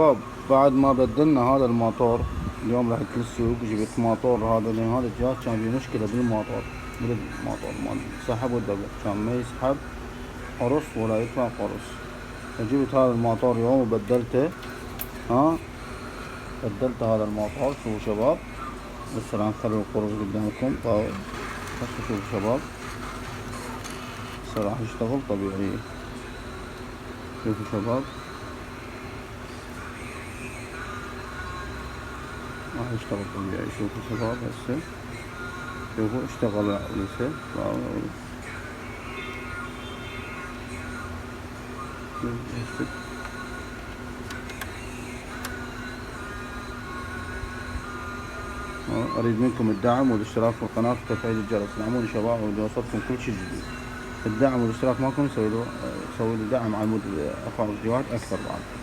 طب بعد ما بدلنا هذا الموتور اليوم رحت للسوق جبت موتور هذا، لان هذا الجهاز كان فيه مشكلة بالموتور مال السحب والدقة، كان ما يسحب قرص ولا يطلع قرص. فجبت هذا الموتور اليوم وبدلته. بدلت هذا الموتور. شوفوا شباب، بس الآن نخلي القرص قدامكم. شوفوا شباب، هسه راح يشتغل طبيعي. شوفوا شباب، راح يشتغل طبيعي. شوفوا شباب هسه، شوفوا اشتغل هسه. اريد منكم الدعم والاشتراك في القناة وتفعيل الجرس. دعموني شباب ويوصلكم كل شيء جديد. الدعم والاشتراك مالكم سووا لي دعم على مود افعال فيديوهات اكثر بعد.